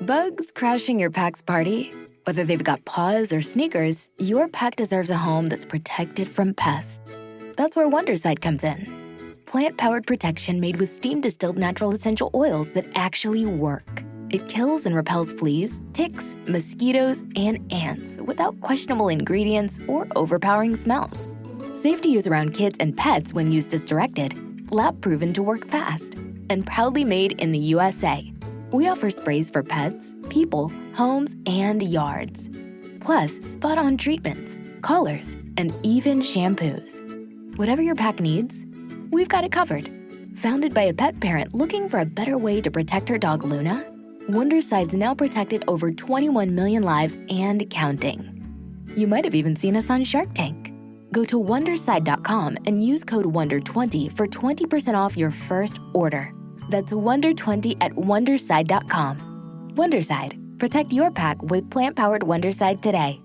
Bugs crashing your pack's party? Whether they've got paws or sneakers, your pack deserves a home that's protected from pests. That's where Wondercide comes in. Plant-powered protection made with steam-distilled natural essential oils that actually work. It kills and repels fleas, ticks, mosquitoes, and ants without questionable ingredients or overpowering smells. Safe to use around kids and pets when used as directed. Lab-proven to work fast. And proudly made in the USA. We offer sprays for pets, people, homes, and yards. Plus, spot-on treatments, collars, and even shampoos. Whatever your pack needs, we've got it covered. Founded by a pet parent looking for a better way to protect her dog Luna, Wondercide's now protected over 21 million lives and counting. You might have even seen us on Shark Tank. Go to Wondercide.com and use code WONDER20 for 20% off your first order. That's WONDER20 at Wondercide.com. Wondercide. Protect your pack with plant-powered Wondercide today.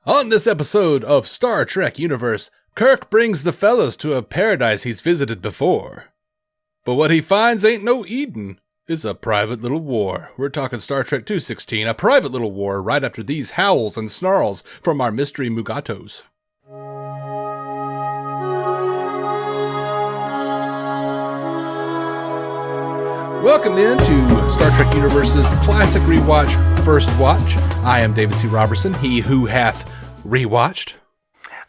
On this episode of Star Trek Universe, Kirk brings the fellas to a paradise he's visited before. But what he finds ain't no Eden. It's a private little war. We're talking Star Trek 216, a private little war right after these howls and snarls from our mystery Mugatos. Welcome into Star Trek Universe's classic rewatch, First Watch. I am David C. Robertson, he who hath rewatched.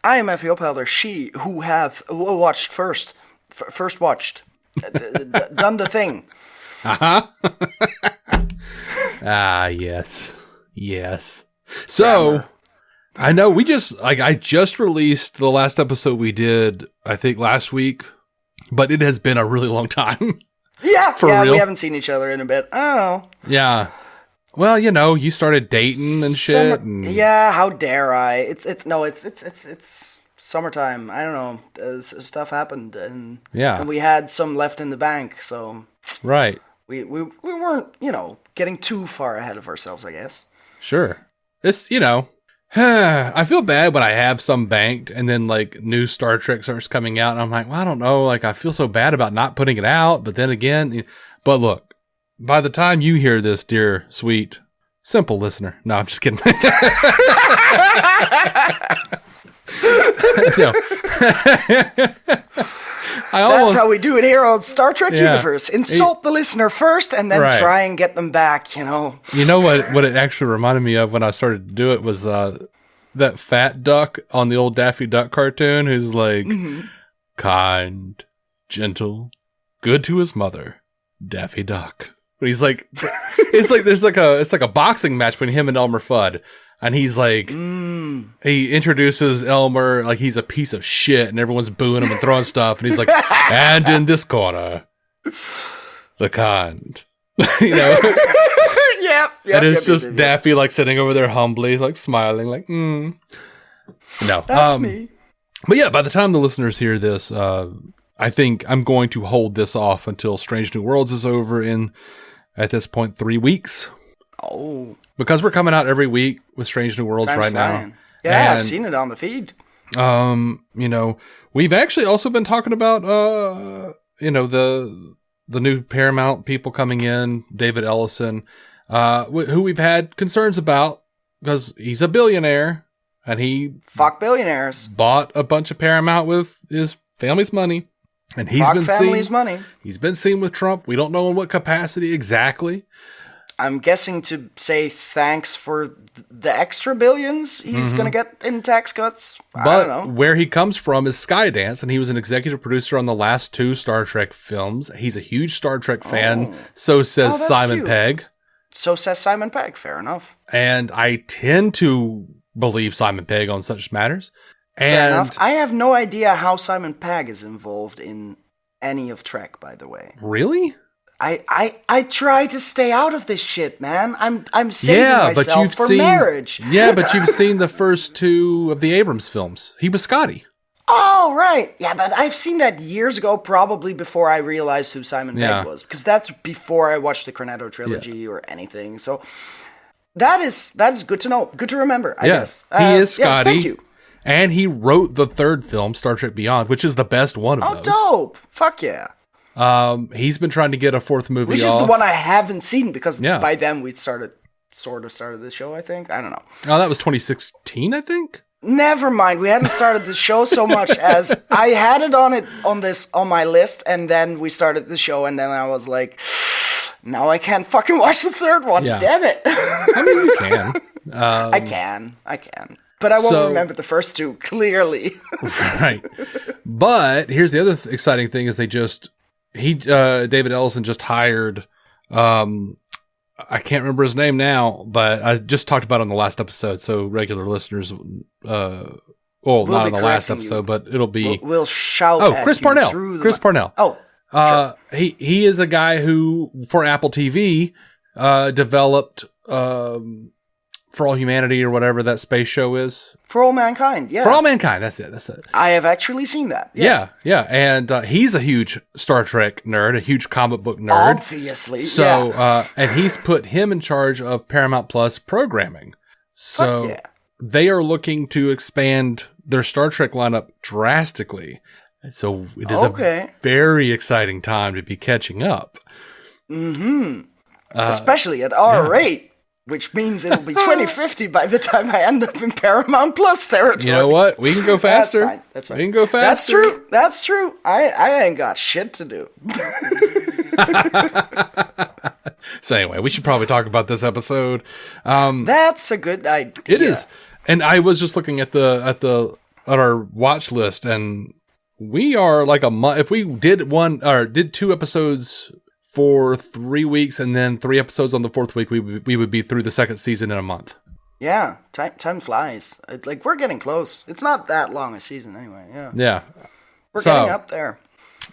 I am Effie Opelder, she who hath watched first. First watched. Done the thing. Uh-huh. Yes. So, grammar. I know I just released the last episode we did, I think last week, but it has been a really long time. Yeah, real. We haven't seen each other in a bit. Oh. Yeah. Well, you started dating and shit. Yeah, how dare I? It's summertime. I don't know. Stuff happened, and we had some left in the bank, so right. We weren't, getting too far ahead of ourselves, I guess. Sure. It's, I feel bad when I have some banked and then new Star Trek starts coming out and I'm like, well, I don't know. I feel so bad about not putting it out. But then again, but look, by the time you hear this, dear, sweet, simple listener. No, I'm just kidding. No. That's how we do it here on Star Trek Universe. Insult the listener first and then try and get them back, You know what it actually reminded me of when I started to do it was that fat duck on the old Daffy Duck cartoon who's kind, gentle, good to his mother, Daffy Duck. But he's it's like a boxing match between him and Elmer Fudd. And he's he introduces Elmer like he's a piece of shit and everyone's booing him and throwing stuff. And he's like, and in this corner, the kind, Yep. And it's just Daffy sitting over there humbly, smiling, No. That's me. But yeah, by the time the listeners hear this, I think I'm going to hold this off until Strange New Worlds is over in, at this point, 3 weeks. Oh. Because we're coming out every week with Strange New Worlds Time's right flying. now. Yeah, I've seen it on the feed. We've actually also been talking about, the new Paramount people coming in, David Ellison, who we've had concerns about because he's a billionaire and he fuck billionaires bought a bunch of Paramount with his family's money, and he's been seen with Trump. We don't know in what capacity exactly. I'm guessing to say thanks for the extra billions he's going to get in tax cuts. I don't know. Where he comes from is Skydance, and he was an executive producer on the last 2 Star Trek films. He's a huge Star Trek fan. So says Simon Pegg. So says Simon Pegg. Fair enough. And I tend to believe Simon Pegg on such matters. Fair enough. I have no idea how Simon Pegg is involved in any of Trek, by the way. Really? I try to stay out of this shit, man. I'm saving myself for marriage. Yeah, but you've seen the first 2 of the Abrams films. He was Scotty. Oh, right. Yeah, but I've seen that years ago, probably before I realized who Simon Pegg was. Because that's before I watched the Cornetto trilogy or anything. So that is good to know. Good to remember, I guess. He is Scotty. Thank you. And he wrote the 3rd film, Star Trek Beyond, which is the best one of those. Oh, dope. Fuck yeah. He's been trying to get a fourth movie Which is the one I haven't seen, because by then we'd sort of started this show, I think. I don't know. Oh, that was 2016, I think? Never mind. We hadn't started the show so much as I had it on my list, and then we started the show, and then I was like, now I can't fucking watch the third one. Yeah. Damn it. I mean, you can. I can. But I won't remember the first two, clearly. Right. But here's the other exciting thing is David Ellison just hired, I can't remember his name now, but I just talked about it on the last episode, so regular listeners, not on the last episode, but it'll be... We'll shout at Chris Parnell. Chris Parnell. Oh, sure. He is a guy who, for Apple TV, developed For All Humanity or whatever that space show is. For All Mankind, yeah. For All Mankind, that's it. I have actually seen that. Yes. Yeah. And he's a huge Star Trek nerd, a huge comic book nerd. Obviously, so, and he's put him in charge of Paramount Plus programming. So they are looking to expand their Star Trek lineup drastically. So it is a very exciting time to be catching up. Mm-hmm. Especially at our rate. Which means it'll be 2050 by the time I end up in Paramount Plus territory. You know what? We can go faster. That's fine. We can go faster. That's true. I ain't got shit to do. So anyway, we should probably talk about this episode. That's a good idea. It is. And I was just looking at our watch list, and we are like a month. If we did 2 episodes for 3 weeks and then 3 episodes on the 4th week, we would be through the 2nd season in a month. Yeah, time flies. We're getting close. It's not that long a season anyway. Yeah. We're getting up there.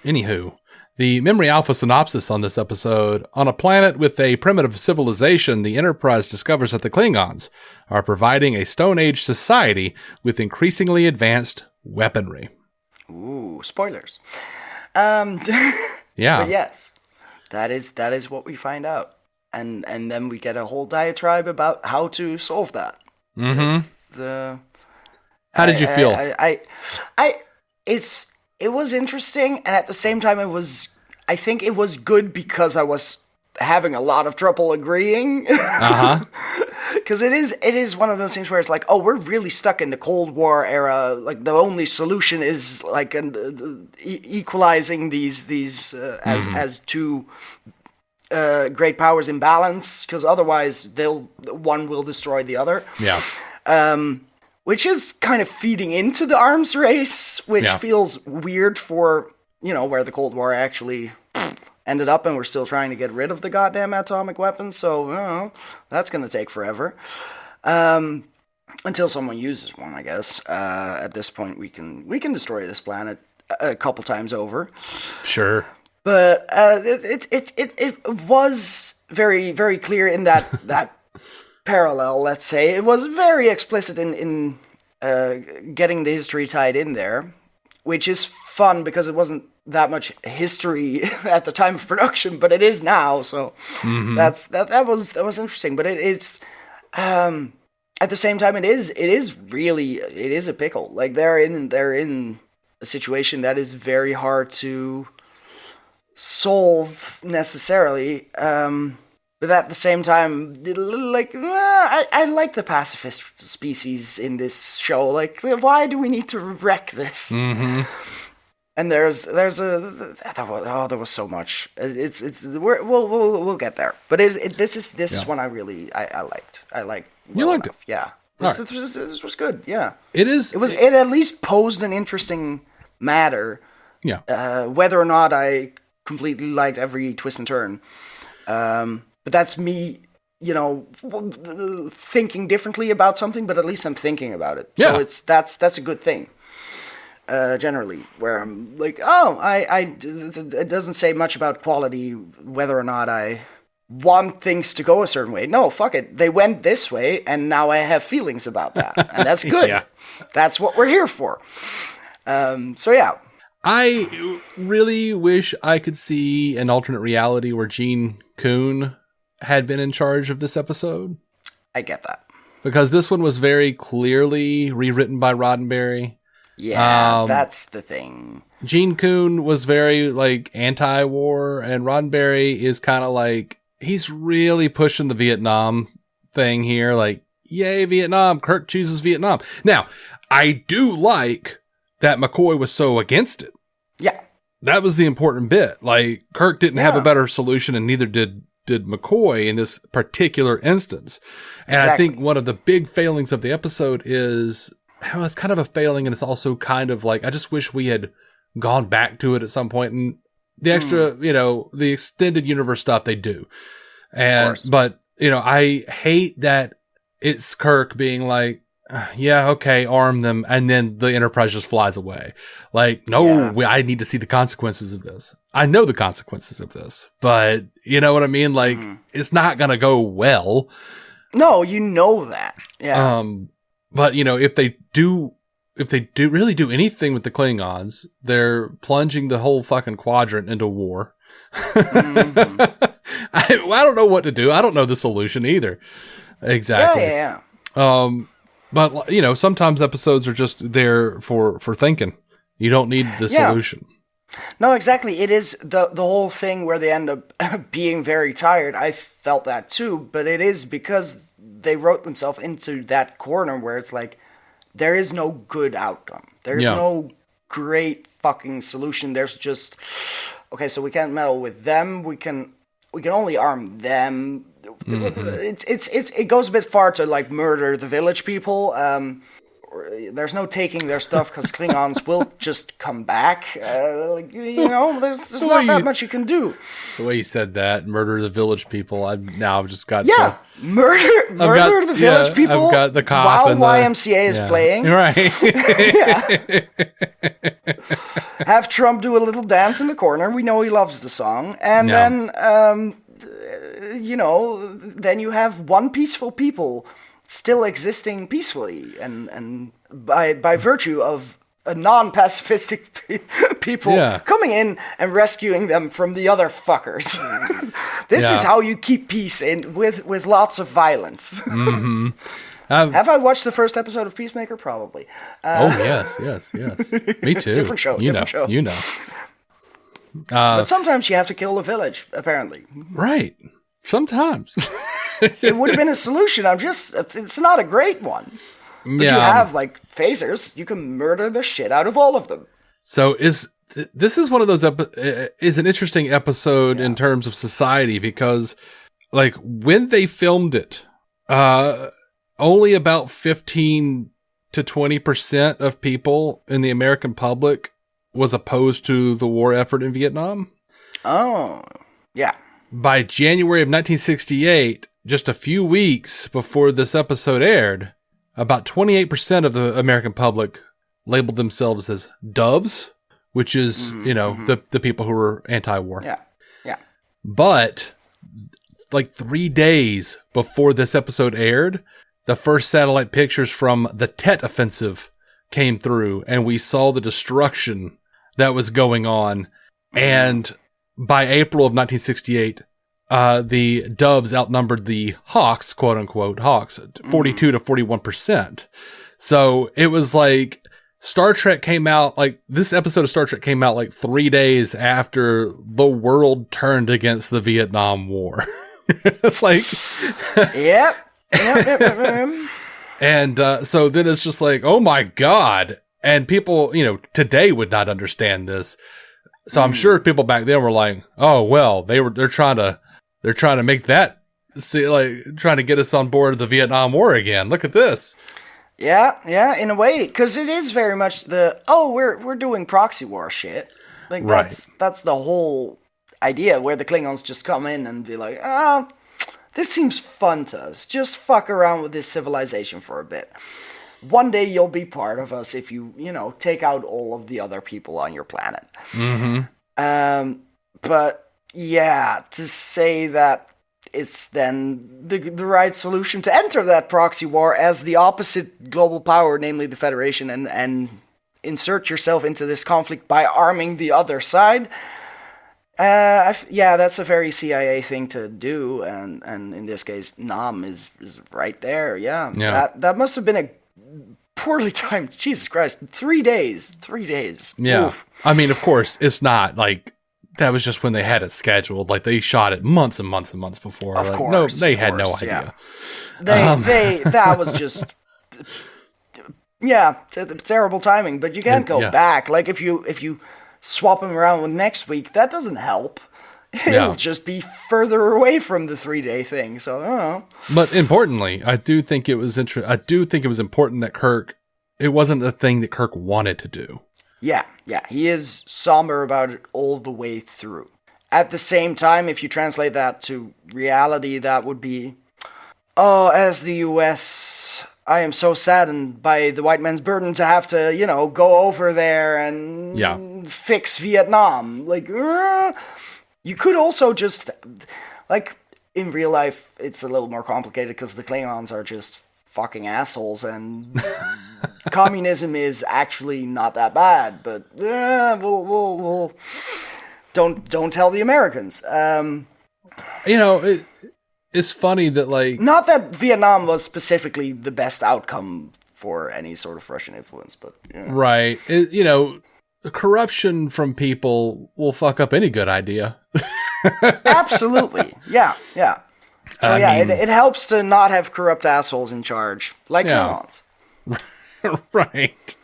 Anywho, the Memory Alpha synopsis on this episode: on a planet with a primitive civilization, the Enterprise discovers that the Klingons are providing a Stone Age society with increasingly advanced weaponry. Ooh, spoilers. Yeah. But yes. That is what we find out, and then we get a whole diatribe about how to solve that. Mm-hmm. How did you feel? It was interesting, and at the same time, I think it was good because I was having a lot of trouble agreeing. Because it is one of those things where it's like, oh, we're really stuck in the Cold War era. Like the only solution is like equalizing these as two great powers in balance, because otherwise one will destroy the other. Yeah. Which is kind of feeding into the arms race, which feels weird for where the Cold War actually ended up, and we're still trying to get rid of the goddamn atomic weapons, so that's going to take forever. Until someone uses one, I guess. At this point, we can destroy this planet a couple times over. Sure. But it was very, very clear in that parallel, let's say. It was very explicit in getting the history tied in there, which is fun because it wasn't that much history at the time of production, but it is now. So that was interesting. But it's at the same time, it is a pickle. Like they're in a situation that is very hard to solve necessarily. But at the same time, like I like the pacifist species in this show. Like, why do we need to wreck this? Mm-hmm. And there was so much. We'll get there. But this is one I liked. I liked. You liked it, yeah. This was good. Yeah, it is. It at least posed an interesting matter. Yeah. Whether or not I completely liked every twist and turn, but that's me. Thinking differently about something, but at least I'm thinking about it. Yeah. So that's a good thing. Generally, where I'm like, it doesn't say much about quality, whether or not I want things to go a certain way. No, fuck it. They went this way, and now I have feelings about that. And that's good. Yeah. That's what we're here for. So yeah. I really wish I could see an alternate reality where Gene Kuhn had been in charge of this episode. I get that. Because this one was very clearly rewritten by Roddenberry. Yeah, that's the thing. Gene Coon was very like anti-war, and Roddenberry is kind of like, he's really pushing the Vietnam thing here. Like, yay, Vietnam. Kirk chooses Vietnam. Now, I do like that McCoy was so against it. Yeah. That was the important bit. Like, Kirk didn't have a better solution, and neither did McCoy in this particular instance. And exactly. I think one of the big failings of the episode is, well, it's kind of a failing, and it's also kind of like, I just wish we had gone back to it at some point. And the extra, the extended universe stuff they do. But, I hate that it's Kirk being like, yeah, okay, arm them. And then the Enterprise just flies away. Like, no, I need to see the consequences of this. I know the consequences of this, but you know what I mean? Like, it's not going to go well. No, you know that. Yeah. But if they really do anything with the Klingons, they're plunging the whole fucking quadrant into war. I don't know what to do. I don't know the solution either. Exactly. Yeah. But sometimes episodes are just there for thinking. You don't need the solution. No, exactly. It is the whole thing where they end up being very tired. I felt that too, but it is because they wrote themselves into that corner where it's like, there is no good outcome. There's no great fucking solution. There's just, okay, so we can't meddle with them. We can only arm them. It goes a bit far to like murder the village people. There's no taking their stuff because Klingons will just come back. There's not that much you can do. The way you said that, murder the village people, I've just got murder the village people. I've got the cop while YMCA is playing. Right. Have Trump do a little dance in the corner. We know he loves the song, and then then you have one peaceful people still existing peacefully, and by virtue of a non-pacifistic people coming in and rescuing them from the other fuckers. This is how you keep peace with lots of violence. Mm-hmm. Have I watched the first episode of Peacemaker? Probably. Yes. Me too. Different show. But sometimes you have to kill the village, apparently. Right. Sometimes. It would have been a solution. It's not a great one. But you have, like, phasers. You can murder the shit out of all of them. So this is one of those, is an interesting episode in terms of society because, like, when they filmed it, only about 15 to 20% of people in the American public was opposed to the war effort in Vietnam. Oh, yeah. By January of 1968, just a few weeks before this episode aired, about 28% of the American public labeled themselves as doves, which is, the people who were anti-war. Yeah. But like 3 days before this episode aired, the first satellite pictures from the Tet Offensive came through, and we saw the destruction that was going on. And by April of 1968, the doves outnumbered the hawks, quote unquote, 42 to 41%. So it was like Star Trek came out, like this episode of Star Trek came out like 3 days after the world turned against the Vietnam War. It's like, Yep. And so then it's just like, oh my God. And people, today would not understand this. So I'm sure people back then were like, oh, well, they're trying to make that, trying to get us on board the Vietnam War again. Look at this. Yeah, in a way, because it is very much we're doing proxy war shit. Like that's the whole idea, where the Klingons just come in and be like, this seems fun to us. Just fuck around with this civilization for a bit. One day you'll be part of us if you take out all of the other people on your planet. Mm-hmm. But yeah, to say that it's then the right solution to enter that proxy war as the opposite global power, namely the Federation, and insert yourself into this conflict by arming the other side. That's a very CIA thing to do, and in this case, Nam is right there. Yeah. That must have been a poorly timed. Jesus Christ, 3 days. 3 days. Yeah. Oof. I mean, of course, it's not like that was just when they had it scheduled. Like they shot it months and months and months before. Of like, course. No, they had no yeah. idea. That was just, yeah, terrible timing. But you can't go back. Like if you swap them around with next week, that doesn't help. It'll just be further away from the 3-day thing. So I don't know. But importantly, I do think it was important that Kirk. It wasn't a thing that Kirk wanted to do. Yeah, he is somber about it all the way through. At the same time, if you translate that to reality, that would be, as the U.S., I am so saddened by the white man's burden to have to, go over there and fix Vietnam. Like, you could also just, like, in real life, it's a little more complicated because the Klingons are just fucking assholes, and communism is actually not that bad. But we'll don't tell the Americans. It's funny that like not that Vietnam was specifically the best outcome for any sort of Russian influence, but right. Corruption from people will fuck up any good idea. Absolutely. Yeah. So it helps to not have corrupt assholes in charge, like Klingons. Right.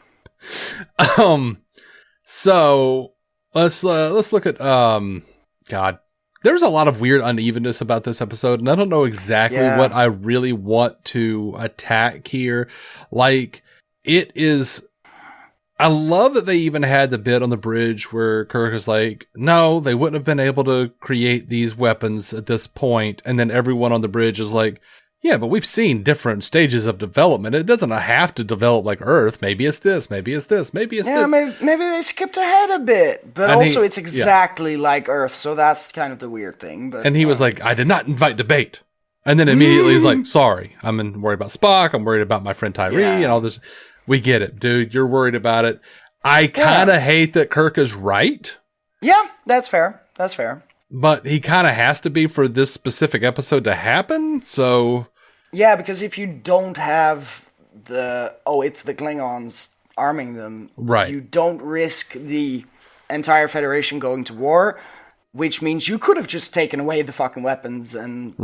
So let's look at God. There's a lot of weird unevenness about this episode, and I don't know exactly what I really want to attack here. Like, it is. I love that they even had the bit on the bridge where Kirk is like, no, they wouldn't have been able to create these weapons at this point. And then everyone on the bridge is like, yeah, but we've seen different stages of development. It doesn't have to develop like Earth. Maybe it's this, maybe it's this, maybe it's this. Maybe they skipped ahead a bit, but also it's exactly like Earth. So that's kind of the weird thing. But, and he was like, I did not invite debate. And then immediately he's like, sorry, I'm worried about Spock. I'm worried about my friend Tyree and all this. We get it, dude. You're worried about it. I kind of hate that Kirk is right. Yeah, that's fair. But he kind of has to be for this specific episode to happen, so... Yeah, because if you don't have it's the Klingons arming them, you don't risk the entire Federation going to war, which means you could have just taken away the fucking weapons and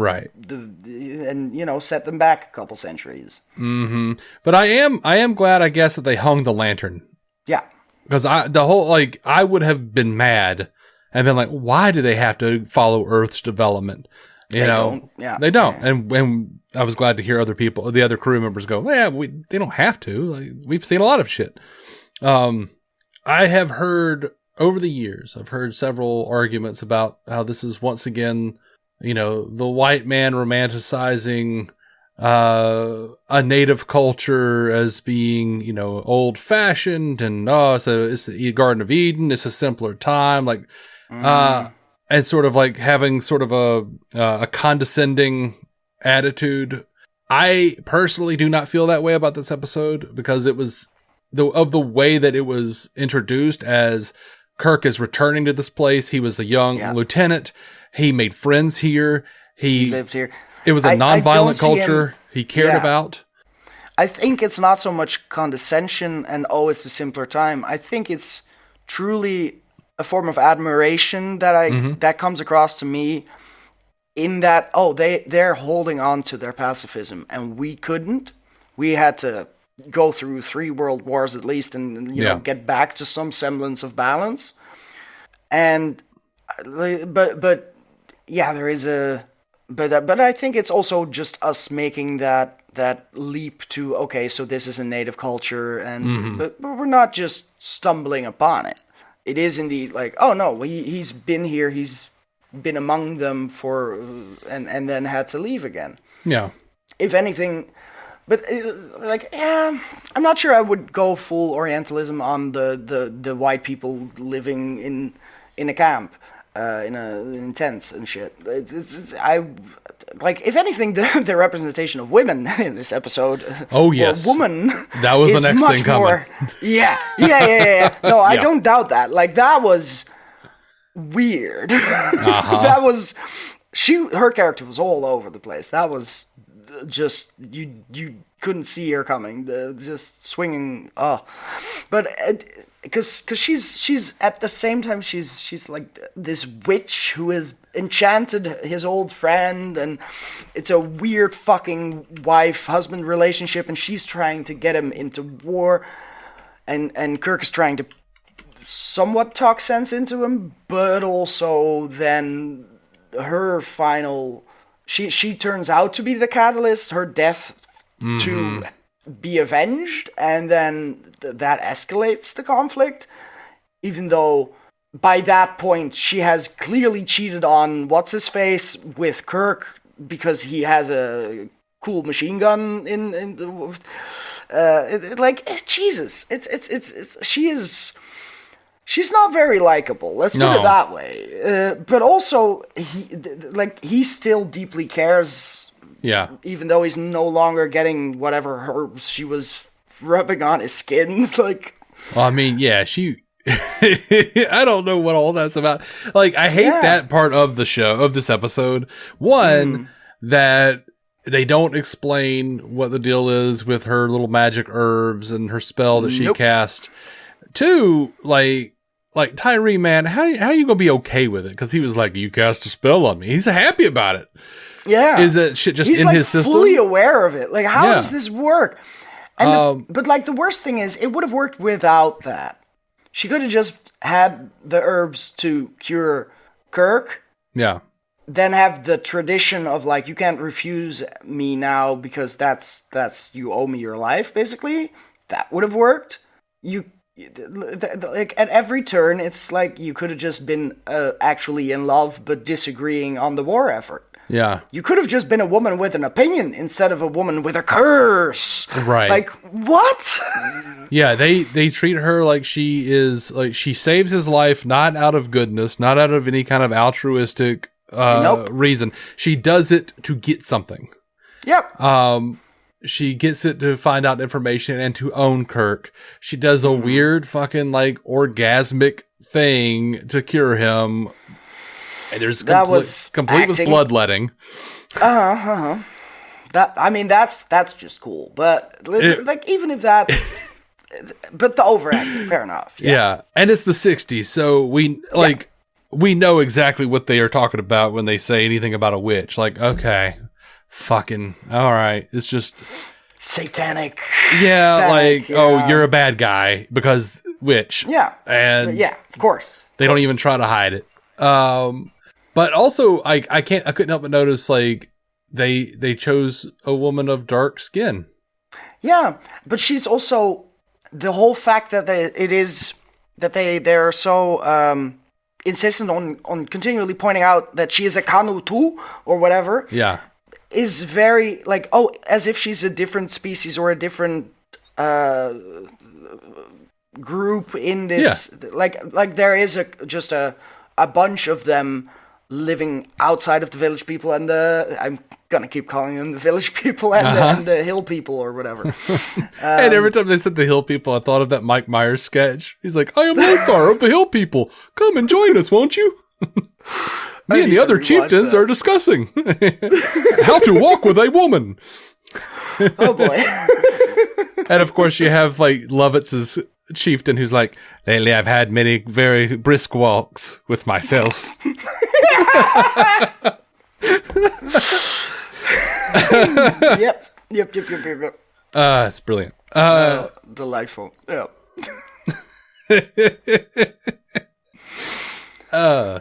set them back a couple centuries. Mm-hmm. But I am glad, I guess, that they hung the lantern. Yeah, because I would have been mad and been like, why do they have to follow Earth's development? They don't. And I was glad to hear the other crew members go, they don't have to. Like, we've seen a lot of shit. I have heard. Over the years, I've heard several arguments about how this is once again, the white man romanticizing a native culture as being, old-fashioned and it's the Garden of Eden. It's a simpler time, and sort of like having sort of a condescending attitude. I personally do not feel that way about this episode because it was of the way that it was introduced as. Kirk is returning to this place. He was a young lieutenant. He made friends here. He lived here. It was a nonviolent culture he cared about. I think it's not so much condescension and, it's a simpler time. I think it's truly a form of admiration that that comes across to me in that, they're holding on to their pacifism and we couldn't. We had to go through 3 world wars at least and get back to some semblance of balance. And but there is but I think it's also just us making that leap to so this is a native culture and but we're not just stumbling upon it. It is indeed like he's been here, he's been among them for and then had to leave again. Yeah. If anything. But I'm not sure I would go full Orientalism on the white people living in a camp, in tents and shit. If anything, the representation of women in this episode. Oh yes, woman. That was the next thing coming. Yeah. No, I don't doubt that. Like that was weird. That was her character was all over the place. That was. just you couldn't see her coming, just swinging. But because she's at the same time she's like this witch who has enchanted his old friend, and it's a weird fucking wife-husband relationship, and she's trying to get him into war, and Kirk is trying to somewhat talk sense into him, but also then her final, she turns out to be the catalyst, her death to be avenged, and then that escalates the conflict, even though by that point she has clearly cheated on what's-his-face with Kirk because he has a cool machine gun in the Jesus, she's not very likable, let's put it that way. But also, he still deeply cares. Yeah. Even though he's no longer getting whatever herbs she was rubbing on his skin. Like, well, I mean, yeah, I don't know what all that's about. Like, I hate that part of the show, of this episode. One, that they don't explain what the deal is with her little magic herbs and her spell that she cast. Two, like Tyree, man, how are you gonna be okay with it? Because he was like, you cast a spell on me. He's happy about it. Yeah. Is that shit just in his system? He's fully aware of it. Like, how does this work? And but like the worst thing is, it would have worked without that. She could have just had the herbs to cure Kirk. Yeah. Then have the tradition of like, you can't refuse me now because that's you owe me your life, basically. That would have worked. Like at every turn, it's like you could have just been actually in love but disagreeing on the war effort. Yeah. You could have just been a woman with an opinion instead of a woman with a curse. Right. Like, what? Yeah, they treat her like she is, like, she saves his life not out of goodness, not out of any kind of altruistic reason. She does it to get something. Yep. She gets it to find out information and to own Kirk. She does a weird fucking, like, orgasmic thing to cure him. And there's complete with bloodletting. That's just cool. But like, even if that's, but the overacting, fair enough. Yeah, and it's the '60s, so we know exactly what they are talking about when they say anything about a witch. Like, okay, fucking all right, it's just satanic. Yeah, like oh, you're a bad guy because witch. Yeah, and of course. They don't even try to hide it. But also, I couldn't help but notice, like, they chose a woman of dark skin. Yeah, but she's also, the whole fact that they're so insistent on continually pointing out that she is a Kanu too, or whatever. Yeah. Is very, like, as if she's a different species or a different group in this. Yeah. Like there is just a bunch of them living outside of the village people and I'm gonna keep calling them the village people and the hill people or whatever. And every time they said the hill people, I thought of that Mike Myers sketch. He's like, I am Lothar of the hill people. Come and join us, won't you? Me and the other chieftains are discussing how to walk with a woman. Oh boy. And of course you have like Lovitz's chieftain who's like, lately I've had many very brisk walks with myself. Yep. It's brilliant. Delightful. Yeah.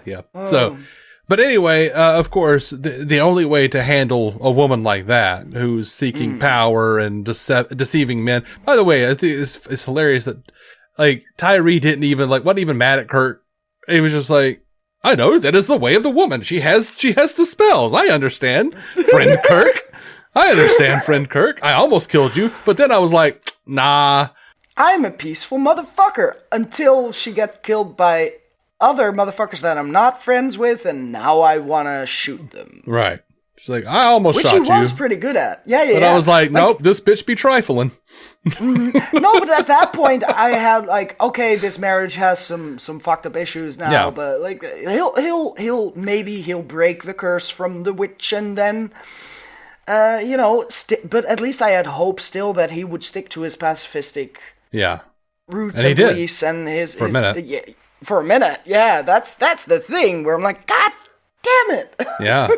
Yeah. So, but anyway, of course, the only way to handle a woman like that who's seeking power and deceiving men. By the way, I think it's hilarious that like Tyree wasn't even mad at Kirk. He was just like, I know that is the way of the woman. She has the spells. I understand, friend Kirk. I understand, friend Kirk. I almost killed you, but then I was like, nah. I'm a peaceful motherfucker until she gets killed by other motherfuckers that I'm not friends with, and now I want to shoot them. Right. She's like, I almost shot you. Which he was pretty good at. Yeah. But I was like, nope, this bitch be trifling. No, but at that point, I had like, okay, this marriage has some fucked up issues now, but like, he'll break the curse from the witch, and then but at least I had hope still that he would stick to his pacifistic roots and beliefs and his for a minute. For a minute, yeah, that's the thing where I'm like, God damn it. Yeah.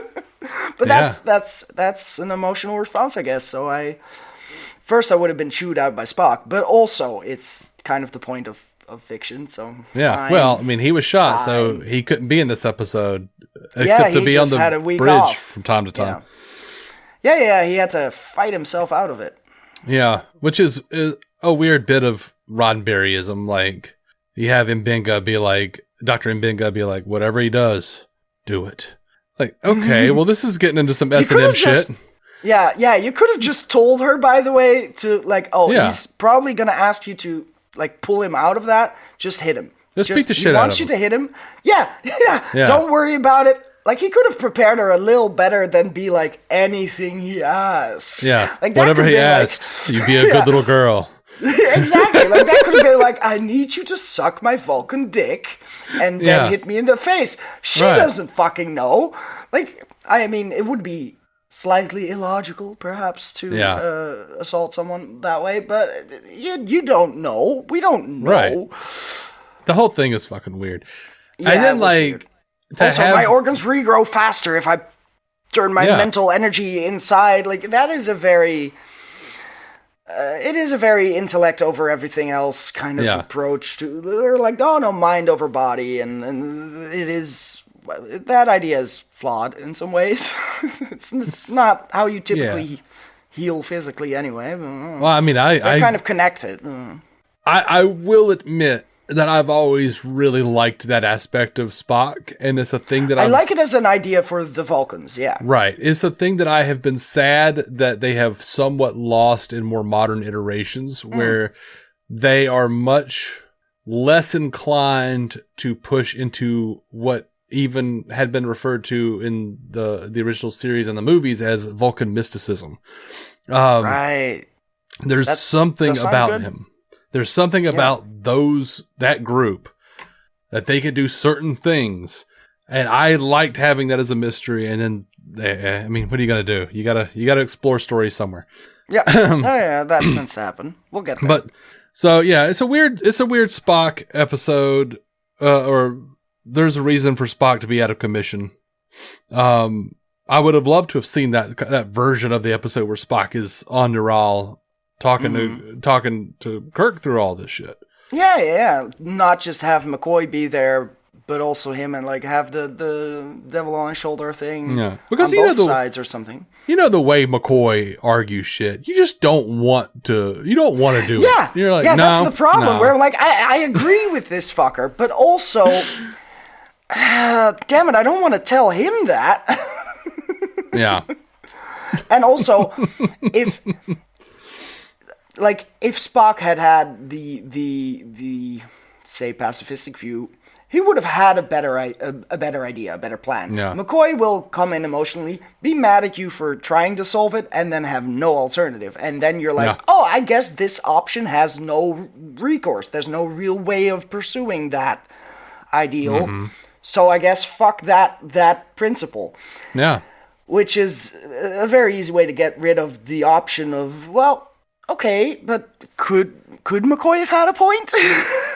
But that's an emotional response, I guess. So first I would have been chewed out by Spock, but also it's kind of the point of fiction. So fine. Well, I mean, he was shot, so he couldn't be in this episode except to be on the bridge from time to time. Yeah, he had to fight himself out of it. Yeah, which is a weird bit of Roddenberryism. Like, you have M'Benga be like, Dr. M'Benga be like, whatever he does, do it. Like, okay, well, this is getting into some S&M shit. Yeah, you could have just told her, by the way, to, like, he's probably going to ask you to, like, pull him out of that. Just hit him. Just beat the shit out of him. He wants you to hit him. Yeah. Don't worry about it. Like, he could have prepared her a little better than be like, anything he asks. Yeah, like, whatever he asks, you be a good little girl. Exactly. Like, that could have been like, I need you to suck my Vulcan dick and then hit me in the face. She doesn't fucking know. Like, I mean, it would be slightly illogical, perhaps, to assault someone that way, but you don't know. We don't know. Right. The whole thing is fucking weird. Yeah, and then, like... Weird. Also, my organs regrow faster if I turn my mental energy inside. Like, that is a very... it is a very intellect over everything else kind of approach to... They're like, oh, no, mind over body, and it is... That idea is flawed in some ways. it's not how you typically heal physically anyway. Well, I mean, They're kind of connected. I will admit that I've always really liked that aspect of Spock, and it's a thing that I like it as an idea for the Vulcans, yeah. Right. It's a thing that I have been sad that they have somewhat lost in more modern iterations, where they are much less inclined to push into what even had been referred to in the original series and the movies as Vulcan mysticism. Right. There's something about him. There's something about that group that they could do certain things, and I liked having that as a mystery. And then, I mean, what are you gonna do? You gotta explore stories somewhere. Yeah, that tends to happen. We'll get there. But so it's a weird Spock episode, or there's a reason for Spock to be out of commission. I would have loved to have seen that version of the episode where Spock is on Neural talking to Kirk through all this shit. Yeah. Not just have McCoy be there, but also him, and like have the devil on his shoulder thing. Yeah, because on both sides or something. You know the way McCoy argues shit. You just don't want to. You don't want to do it. You're like, no, that's the problem. Where like I agree with this fucker, but also, damn it, I don't want to tell him that. Yeah. And also, if Spock had the say pacifistic view, he would have had a better idea, a better plan. Yeah. McCoy will come in emotionally, be mad at you for trying to solve it, and then have no alternative. And then you're like, oh, I guess this option has no recourse. There's no real way of pursuing that ideal. Mm-hmm. So I guess fuck that principle. Yeah. Which is a very easy way to get rid of the option of, well, okay, but could McCoy have had a point?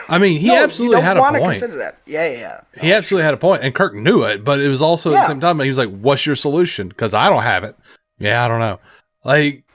I mean, he absolutely had a point. You don't want to consider that. Yeah. He absolutely had a point, and Kirk knew it, but it was also at the same time, he was like, what's your solution? Because I don't have it. Yeah, I don't know. Like,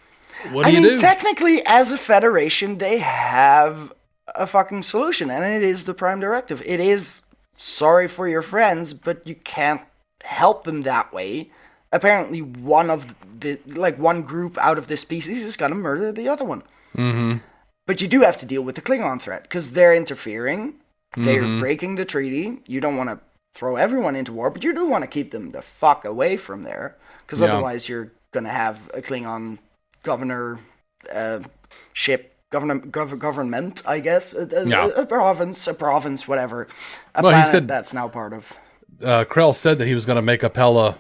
what do you do? Technically, as a Federation, they have a fucking solution, and it is the Prime Directive. It is, sorry for your friends, but you can't help them that way. Apparently, one group out of this species is going to murder the other one. Mm-hmm. But you do have to deal with the Klingon threat, because they're interfering. They're breaking the treaty. You don't want to throw everyone into war, but you do want to keep them the fuck away from there, because otherwise you're going to have a Klingon governor government, I guess. A province, whatever. A planet that's now part of... Krell said that he was going to make Apella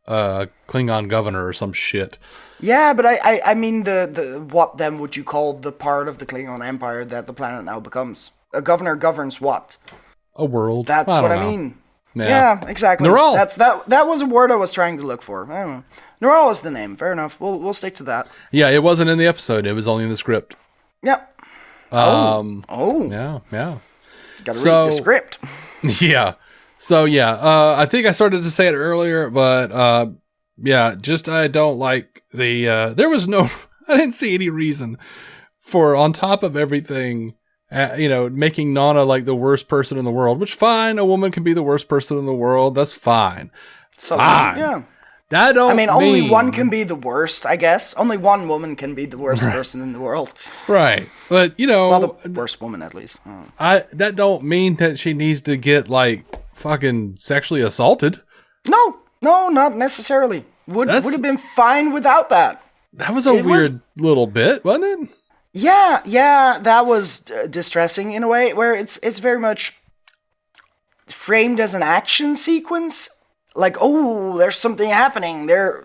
Klingon governor or some shit. Yeah, but I mean the what then would you call the part of the Klingon Empire that the planet now becomes? A governor governs what? A world. That's what I mean. Yeah, exactly. Neural. That was a word I was trying to look for. I don't know. Neural is the name. Fair enough. We'll stick to that. Yeah, it wasn't in the episode. It was only in the script. Yep. Yeah. Gotta read the script. Yeah. So, I think I started to say it earlier, but, I don't like the, there was no, I didn't see any reason for, on top of everything, making Nana like the worst person in the world, which fine, a woman can be the worst person in the world. That's fine. Fine. Yeah. Only one can be the worst, I guess. Only one woman can be the worst person in the world. Right. But, well, the worst woman, at least. That don't mean that she needs to get, like, fucking sexually assaulted. No, not necessarily. Would have been fine without that. That was a weird little bit, wasn't it? Yeah, that was distressing in a way, where it's very much framed as an action sequence. Like, oh, there's something happening. They're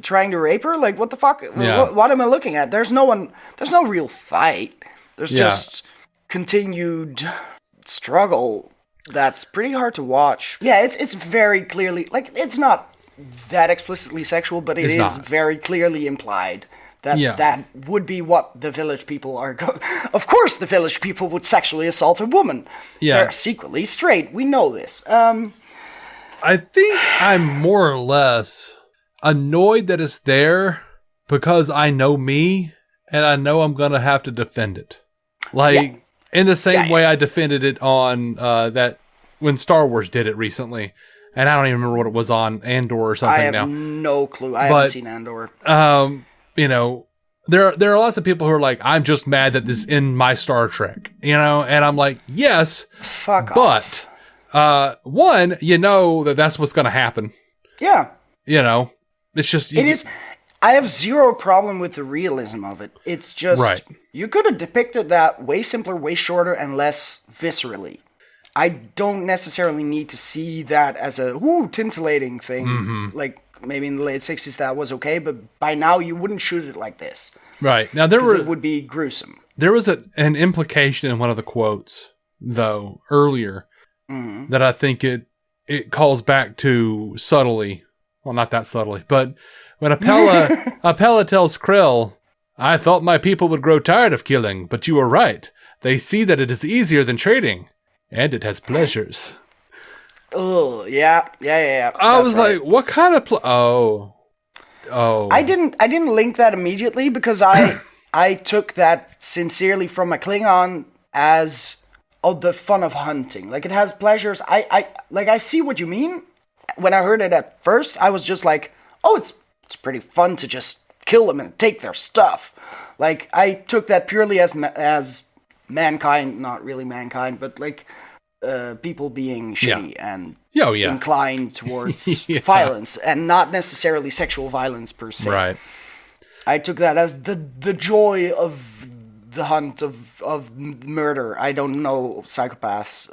trying to rape her? Like, what the fuck? Yeah. What am I looking at? There's no real fight. There's just continued struggle that's pretty hard to watch. Yeah, it's very clearly, like, it's not that explicitly sexual, but it is very clearly implied that that would be what the village people are Of course the village people would sexually assault a woman. Yeah. They're secretly straight. We know this. I think I'm more or less annoyed that it's there because I know me and I know I'm going to have to defend it. Like, in the same way I defended it on that when Star Wars did it recently. And I don't even remember what it was on, Andor or something now. I have no clue. I haven't seen Andor. There are lots of people who are like, I'm just mad that this is in my Star Trek, and I'm like, yes, fuck off. But one, that's what's going to happen. Yeah. It's just... It is... I have zero problem with the realism of it. It's just... Right. You could have depicted that way simpler, way shorter, and less viscerally. I don't necessarily need to see that as a tintillating thing. Mm-hmm. Like, maybe in the late 60s that was okay, but by now you wouldn't shoot it like this. Right. Now, it would be gruesome. There was an implication in one of the quotes, though, earlier, that I think it calls back to subtly. Well, not that subtly, but when Apella tells Krill, I thought my people would grow tired of killing, but you were right. They see that it is easier than trading, and it has pleasures. Oh, yeah. I was right. Like, what kind of Oh. I didn't link that immediately because I took that sincerely from a Klingon as the fun of hunting. Like, it has pleasures. I see what you mean. When I heard it at first, I was just like, oh, it's pretty fun to just kill them and take their stuff. Like, I took that purely as mankind, not really mankind, but like people being shitty and inclined towards violence, and not necessarily sexual violence per se. Right. I took that as the joy of the hunt of murder. I don't know psychopaths.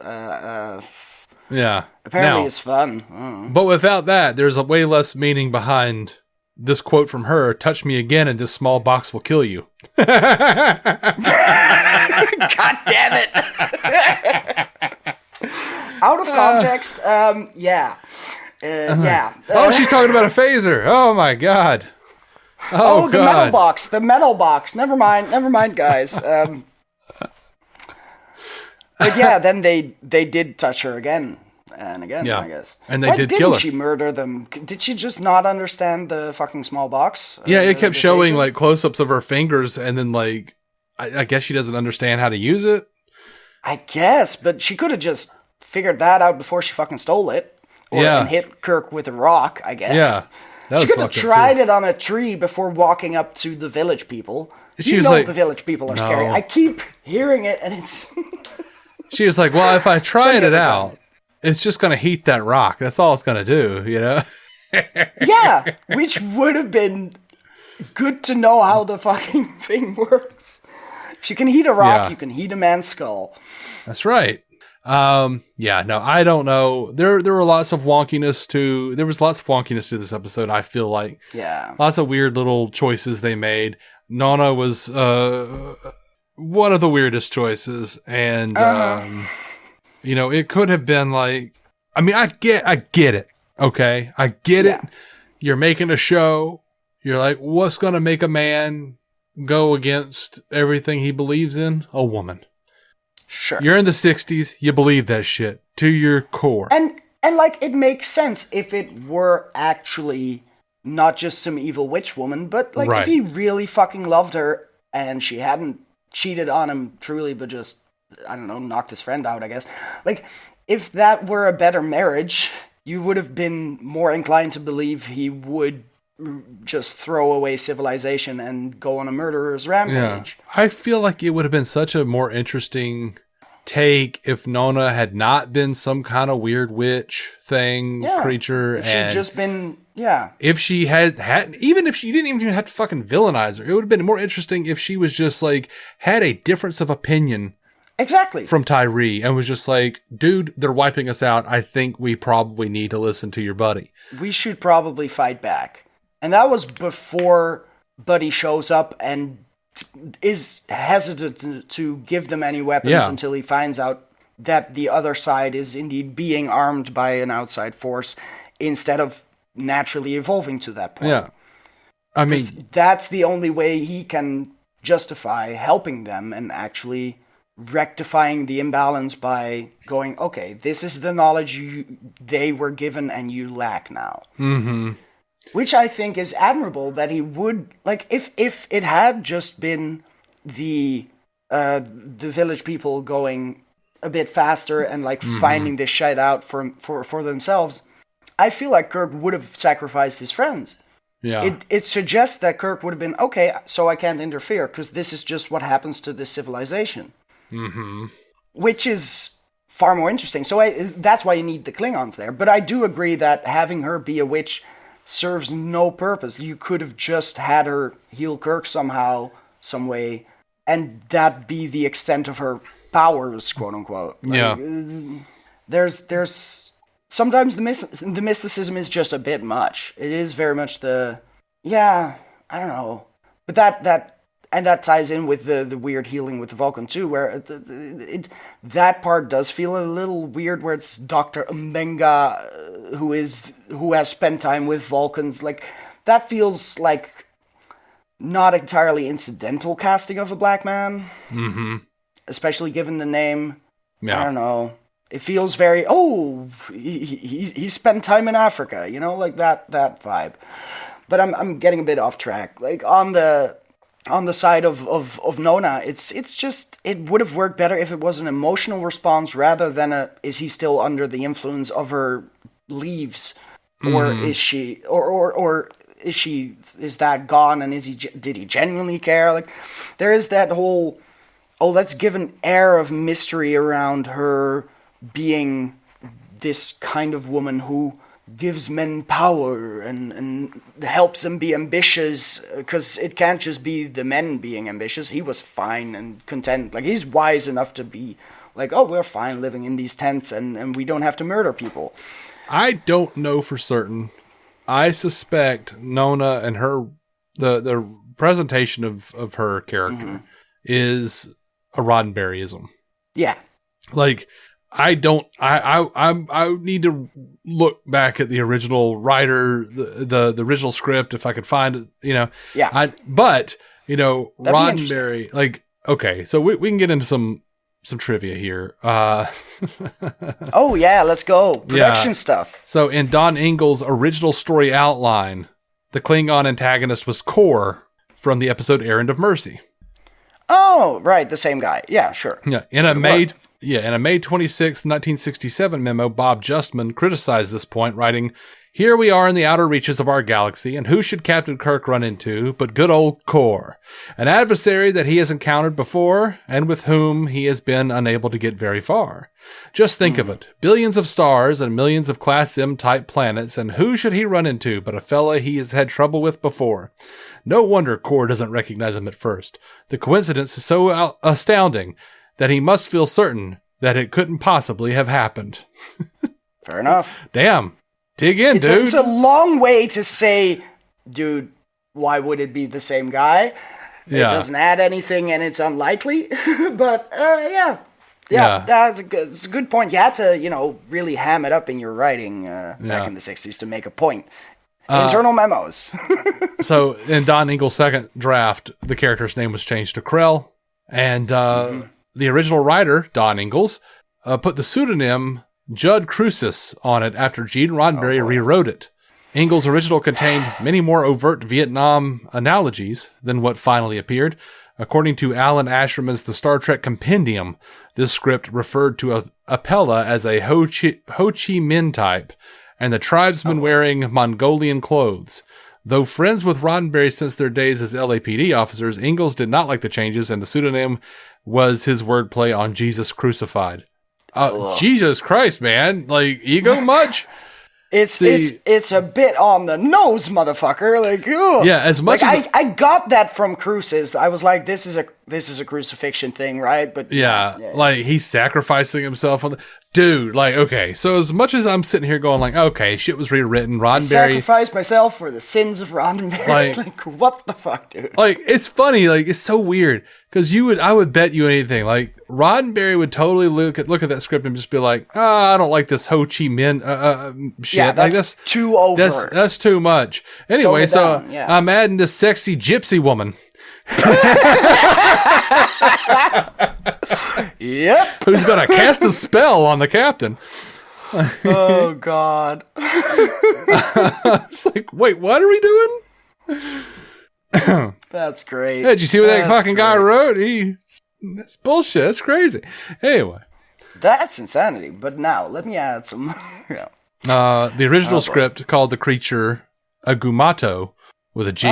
Apparently it's fun. But without that, there's a way less meaning behind this quote from her, touch me again and this small box will kill you. God damn it. Out of context, yeah. Oh, she's talking about a phaser. Oh my God. Oh, the metal box. Never mind, guys. But yeah, then they did touch her again and again, I guess. And they did kill her. Why didn't she murder them? Did she just not understand the fucking small box? Yeah, it kept showing like close-ups of her fingers, and then like, I guess she doesn't understand how to use it. I guess, but she could have just figured that out before she fucking stole it. And hit Kirk with a rock, I guess. Yeah. She could have tried it on a tree before walking up to the village people. She was like, the village people are scary. I keep hearing it, and it's... She was like, well, if I tried it out, it's just going to heat that rock. That's all it's going to do, Yeah, which would have been good to know how the fucking thing works. If you can heat a rock, you can heat a man's skull. That's right. I don't know. There were lots of wonkiness to this episode, I feel like. Yeah. Lots of weird little choices they made. Nana was one of the weirdest choices, and it could have been like, I mean, I get it. Okay, I get it. You're making a show. You're like, what's going to make a man go against everything he believes in? A woman. Sure. You're in the 60s. You believe that shit to your core. And like, it makes sense if it were actually not just some evil witch woman, but like if he really fucking loved her and she hadn't cheated on him truly, but just, I don't know, knocked his friend out, I guess. Like, if that were a better marriage, you would have been more inclined to believe he would just throw away civilization and go on a murderer's rampage. Yeah. I feel like it would have been such a more interesting take if Nona had not been some kind of weird witch thing, creature. If she'd just been, If she had, even if she didn't even have to fucking villainize her, it would have been more interesting if she was just like, had a difference of opinion. Exactly. From Tyree and was just like, dude, they're wiping us out. I think we probably need to listen to your buddy. We should probably fight back. And that was before Buddy shows up and is hesitant to give them any weapons until he finds out that the other side is indeed being armed by an outside force instead of naturally evolving to that point. Yeah. I mean, that's the only way he can justify helping them and actually rectifying the imbalance by going, okay, this is the knowledge they were given and you lack now. Mm-hmm. Which I think is admirable that he would, like, if it had just been the village people going a bit faster and like finding this shit out for themselves, I feel like Kirk would have sacrificed his friends. Yeah. It suggests that Kirk would have been, okay, so I can't interfere because this is just what happens to this civilization. Mm-hmm. Which is far more interesting. So that's why you need the Klingons there. But I do agree that having her be a witch serves no purpose. You could have just had her heal Kirk somehow, some way, and that be the extent of her powers, quote unquote. Like, there's sometimes the mysticism is just a bit much. It is very much I don't know, but that ties in with the weird healing with the Vulcan too, where that part does feel a little weird, where it's Dr. Mbenga who has spent time with Vulcans. Like, that feels like not entirely incidental casting of a black man, especially given the name. I don't know. It feels very he spent time in Africa, you know, like that vibe. But I'm getting a bit off track. Like, on the side of Nona, it's just, it would have worked better if it was an emotional response rather than is he still under the influence of her leaves, or is she, or is that gone, and did he genuinely care? Like, there is that whole, let's give an air of mystery around her being this kind of woman who gives men power and helps them be ambitious, because it can't just be the men being ambitious. He was fine and content. Like, he's wise enough to be like, we're fine living in these tents and we don't have to murder people. I don't know for certain. I suspect Nona and the presentation of her character is a Roddenberryism. Yeah. Like, I need to look back at the original writer, the original script, if I could find it, you know. Yeah. But, you know, Roddenberry, like, okay, so we can get into some trivia here. Oh yeah, let's go. Production stuff. So in Don Ingalls' original story outline, the Klingon antagonist was Kor from the episode Errand of Mercy. Oh, right, the same guy. Yeah, sure. Yeah, in a May 26th, 1967 memo, Bob Justman criticized this point, writing, "Here we are in the outer reaches of our galaxy, and who should Captain Kirk run into but good old Kor, an adversary that he has encountered before, and with whom he has been unable to get very far. Just think of it, billions of stars and millions of Class M-type planets, and who should he run into but a fella he has had trouble with before? No wonder Kor doesn't recognize him at first. The coincidence is so astounding that he must feel certain that it couldn't possibly have happened." Fair enough. Damn. Dig in, dude. It's a long way to say, dude, why would it be the same guy? It doesn't add anything and it's unlikely. But, yeah, that's a good point. You had to, really ham it up in your writing back in the 60s to make a point. Internal memos. So in Don Ingles' second draft, the character's name was changed to Krell. And the original writer, Don Ingles, put the pseudonym Judd Crucis on it after Gene Roddenberry rewrote it. Ingles' original contained many more overt Vietnam analogies than what finally appeared. According to Alan Asherman's The Star Trek Compendium, this script referred to Apella as a Ho Chi Minh type, and the tribesmen wearing Mongolian clothes. Though friends with Roddenberry since their days as LAPD officers, Ingalls did not like the changes, and the pseudonym was his wordplay on Jesus Crucified. Jesus Christ, man. Like, ego much? It's a bit on the nose, motherfucker. Like, ugh. Yeah, as much like, as I got that from Crucis. I was like, this is a crucifixion thing, right? But yeah, like he's sacrificing himself on the dude. Like, okay, so as much as I'm sitting here going, like, okay, shit was rewritten. Roddenberry sacrificed myself for the sins of Roddenberry. Like, what the fuck, dude? Like, it's funny. Like, it's so weird because I would bet you anything. Like, Roddenberry would totally look at that script and just be like, I don't like this Ho Chi Minh shit. Yeah, that's, like, that's too overt. That's too much. Anyway, so I'm adding this sexy gypsy woman. Yep. Who's gonna cast a spell on the captain? Oh God. It's like, wait, what are we doing? That's great. Hey, did you see what that fucking guy wrote? That's bullshit. That's crazy. Anyway. That's insanity. But now, let me add some... The original script called the creature a Mugato with a G,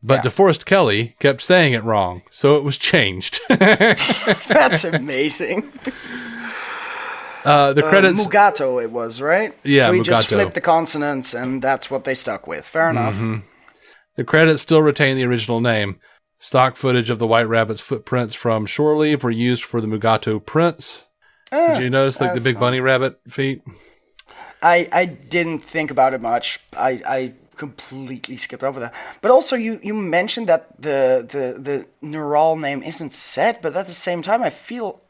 but DeForest Kelley kept saying it wrong, so it was changed. That's amazing. The credits... Mugato it was, right? Yeah, so he Mugato. just flipped the consonants, and that's what they stuck with. Fair enough. The credits still retain the original name. Stock footage of the White Rabbit's footprints from shore leave were used for the Mugato prints. Did you notice like the big bunny rabbit feet? I didn't think about it much. I completely skipped over that. But also you mentioned that the neural name isn't set, but at the same time I felt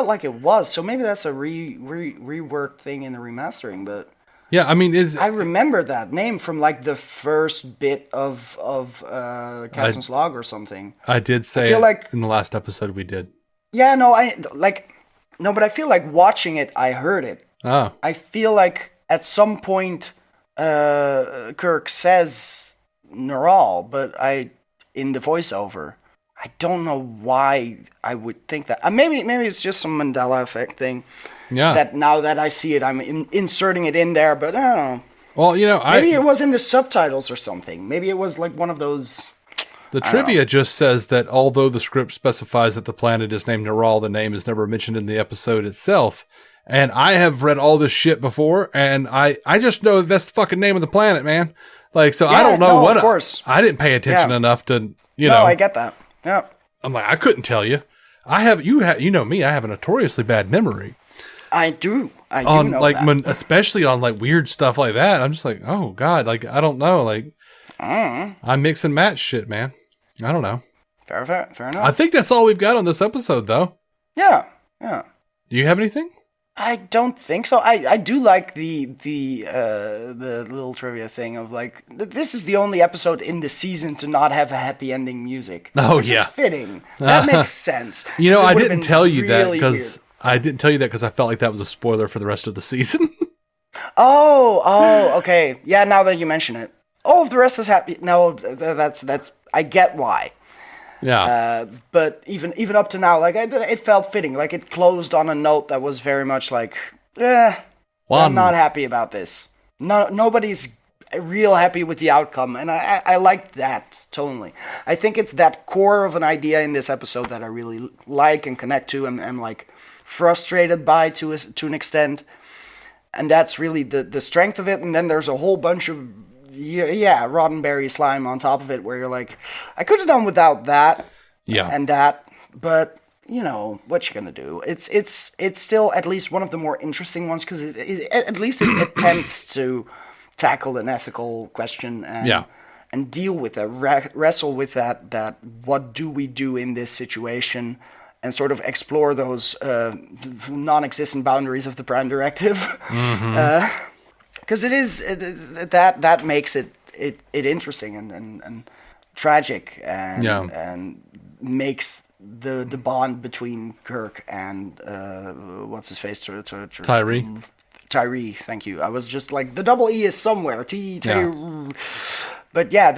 like it was. So maybe that's a reworked thing in the remastering, but yeah, I mean, I remember that name from like the first bit of Captain's Log or something. I did say feel like in the last episode we did. Yeah, no, but I feel like watching it, I heard it. Oh. I feel like at some point, Kirk says neural, but in the voiceover, I don't know why I would think that. Maybe it's just some Mandela effect thing. Yeah. That now that I see it, I'm inserting it in there, but I don't know. Well, maybe it was in the subtitles or something. Maybe it was like one of those. The trivia just says that although the script specifies that the planet is named Neural, the name is never mentioned in the episode itself. And I have read all this shit before, and I just know that's the fucking name of the planet, man. Like, so I don't know what. Of course. I didn't pay attention enough to, No, I get that. Yeah. I'm like, I couldn't tell you. You know me. I have a notoriously bad memory. I do know like that. especially on like weird stuff like that. I'm just like, oh God, like I don't know, like I mix and match shit, man. I don't know. Fair enough. I think that's all we've got on this episode, though. Yeah. Do you have anything? I don't think so. I do like the little trivia thing of like this is the only episode in the season to not have a happy ending music. Oh, which yeah. is fitting. That makes sense. I didn't tell you that because I felt like that was a spoiler for the rest of the season. Oh, okay. Yeah, now that you mention it. Oh, if the rest is happy. No, that's. I get why. Yeah. But even up to now, like it felt fitting. Like it closed on a note that was very much like, I'm not happy about this. No, nobody's real happy with the outcome, and I like that tonally. I think it's that core of an idea in this episode that I really like and connect to, and am like frustrated by to an extent, and that's really the strength of it. And then there's a whole bunch of Roddenberry slime on top of it, where you're like, I could have done without that, and that, but what you gonna do? It's still at least one of the more interesting ones because at least it attempts to tackle an ethical question and deal with that, wrestle with that. What do we do in this situation? And sort of explore those non-existent boundaries of the Prime Directive. Because it is that makes it it interesting and tragic and makes the bond between Kirk and what's his face Tyree. Thank you. I was just like, the double E is somewhere. But yeah,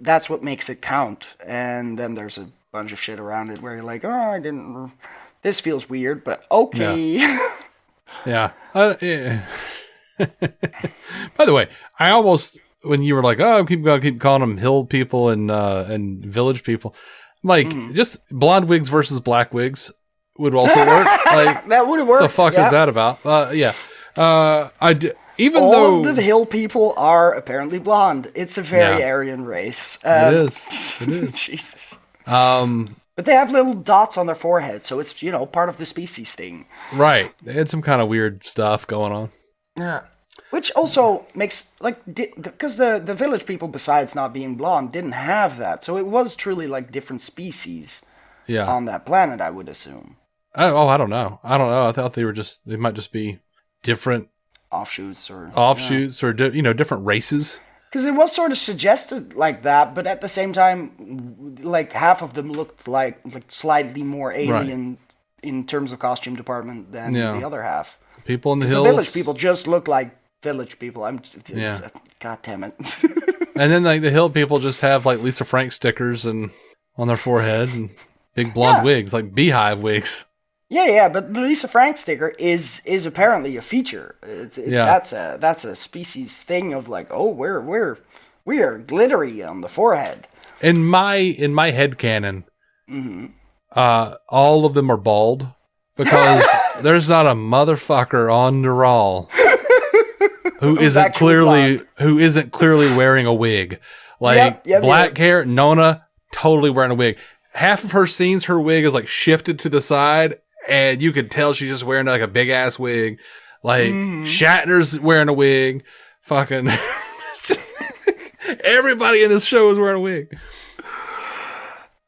that's what makes it count. And then there's a bunch of shit around it where you're like, this feels weird, but okay. Yeah. By the way, I almost, when you were like, oh, keep calling them hill people and village people, I'm like, just blonde wigs versus black wigs would also work. Like, that would have worked. What the fuck is that about? Even all though of the hill people are apparently blonde. It's a very Aryan race. It is. Jesus. But they have little dots on their forehead, so it's, part of the species thing. Right. They had some kind of weird stuff going on. Yeah. Which also makes, because the village people, besides not being blonde, didn't have that. So it was truly like different species on that planet, I would assume. I don't know. I thought they might just be different offshoots or different races. Because it was sort of suggested like that, but at the same time, like half of them looked like slightly more alien in terms of costume department than the other half. People in the hills. The village people just look like village people. God damn it. And then the hill people just have like Lisa Frank stickers and on their forehead and big blonde wigs, like beehive wigs. Yeah, but the Lisa Frank sticker is apparently a feature. That's a species thing of like, oh, we are glittery on the forehead. In my headcanon, all of them are bald because there's not a motherfucker on the roll who isn't clearly wearing a wig. Like black hair, Nona totally wearing a wig. Half of her scenes, her wig is like shifted to the side. And you could tell she's just wearing like a big ass wig. Like Shatner's wearing a wig. Fucking everybody in this show is wearing a wig.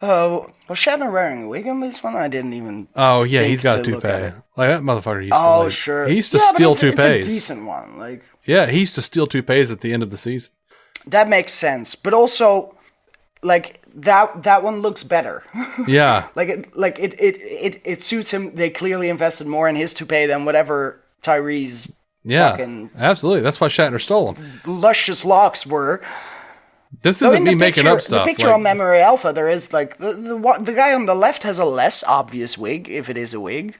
Was Shatner wearing a wig on this one? I didn't even. Oh yeah, he's got a toupee. Like that motherfucker used to. Oh sure. He used to steal toupees. It's a decent one. Like he used to steal toupees at the end of the season. That makes sense, but also like. That one looks better. Yeah. It suits him. They clearly invested more in his toupee than whatever Tyree's fucking absolutely. That's why Shatner stole him. Luscious locks were. This isn't me making up stuff. The picture on Memory Alpha, there is like the guy on the left has a less obvious wig, if it is a wig.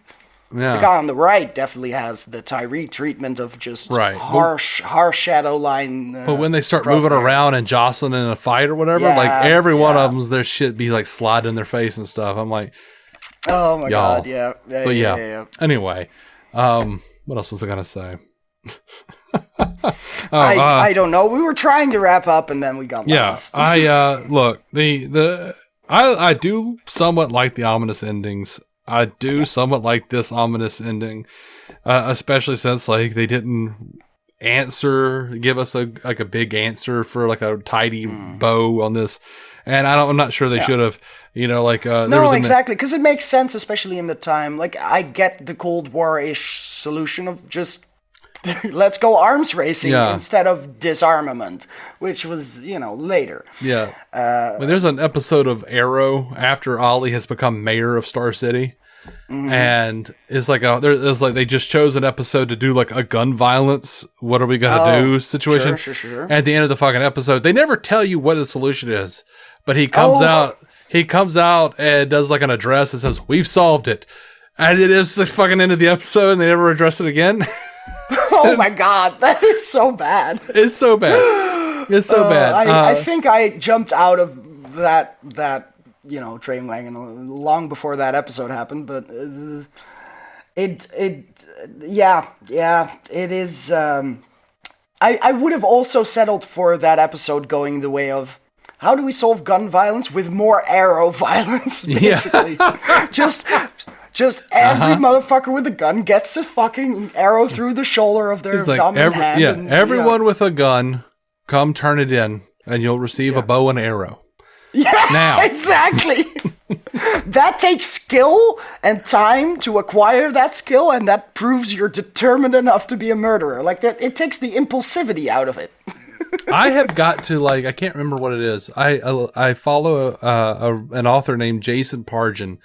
Yeah. The guy on the right definitely has the Tyree treatment of just harsh shadow line. But when they start moving around and jostling in a fight or whatever, every one of them's their shit be like sliding in their face and stuff. I'm like, oh my god, yeah. Anyway, what else was I gonna say? I don't know. We were trying to wrap up and then we got lost. Look, I do somewhat like the ominous endings. I do somewhat like this ominous ending, especially since like they didn't give us a big answer for like a tidy bow on this, and I'm not sure they should have. No, exactly, because it makes sense, especially in the time. Like I get the Cold War-ish solution of just let's go arms racing instead of disarmament, which was later. Yeah. There's an episode of Arrow after Ollie has become mayor of Star City, and it's like they just chose an episode to do like a gun violence. What are we gonna do situation? Sure. At the end of the fucking episode, they never tell you what the solution is, but he comes out. He comes out and does like an address and says, "We've solved it," and it is the fucking end of the episode, and they never address it again. Oh my god, that is so bad. It's so bad. I think I jumped out of that train wagon long before that episode happened, but it is. I would have also settled for that episode going the way of how do we solve gun violence with more arrow violence, basically. Just every motherfucker with a gun gets a fucking arrow through the shoulder of their dominant hand. Yeah, everyone with a gun, come turn it in, and you'll receive a bow and arrow. Yeah, now. Exactly. That takes skill and time to acquire that skill, and that proves you're determined enough to be a murderer. Like that, it takes the impulsivity out of it. I have got to like, I can't remember what it is. I follow an author named Jason Pargin,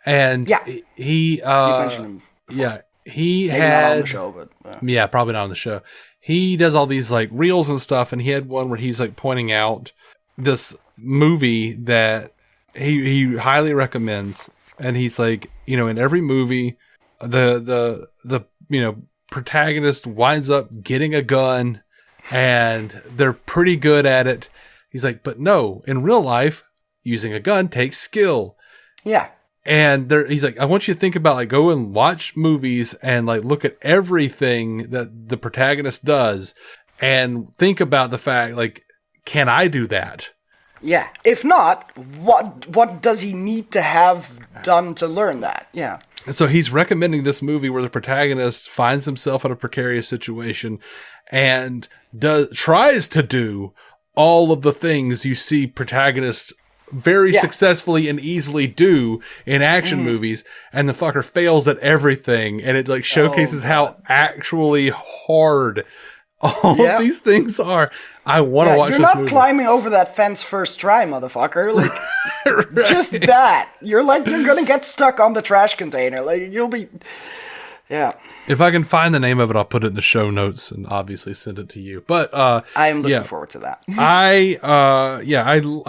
and he You've mentioned him before. yeah, he Maybe had not on the show, but yeah, probably not on the show. He does all these like reels and stuff, and he had one where he's like pointing out this movie that he highly recommends, and he's like, you know, in every movie, the you know, protagonist winds up getting a gun, and they're pretty good at it. He's like, but no, in real life, using a gun takes skill. Yeah. And he's like, I want you to think about, like, go and watch movies and like look at everything that the protagonist does and think about the fact, like, can I do that? Yeah. If not, what does he need to have done to learn that? Yeah. So he's recommending this movie where the protagonist finds himself in a precarious situation and tries to do all of the things you see protagonists very successfully and easily do in action movies, and the fucker fails at everything, and it like showcases how actually hard all of these things are. I want to watch this movie. You're not climbing over that fence first try, motherfucker. Like, right. Just that. You're gonna get stuck on the trash container. Like, you'll be... Yeah. If I can find the name of it, I'll put it in the show notes and obviously send it to you. But I'm looking forward to that. I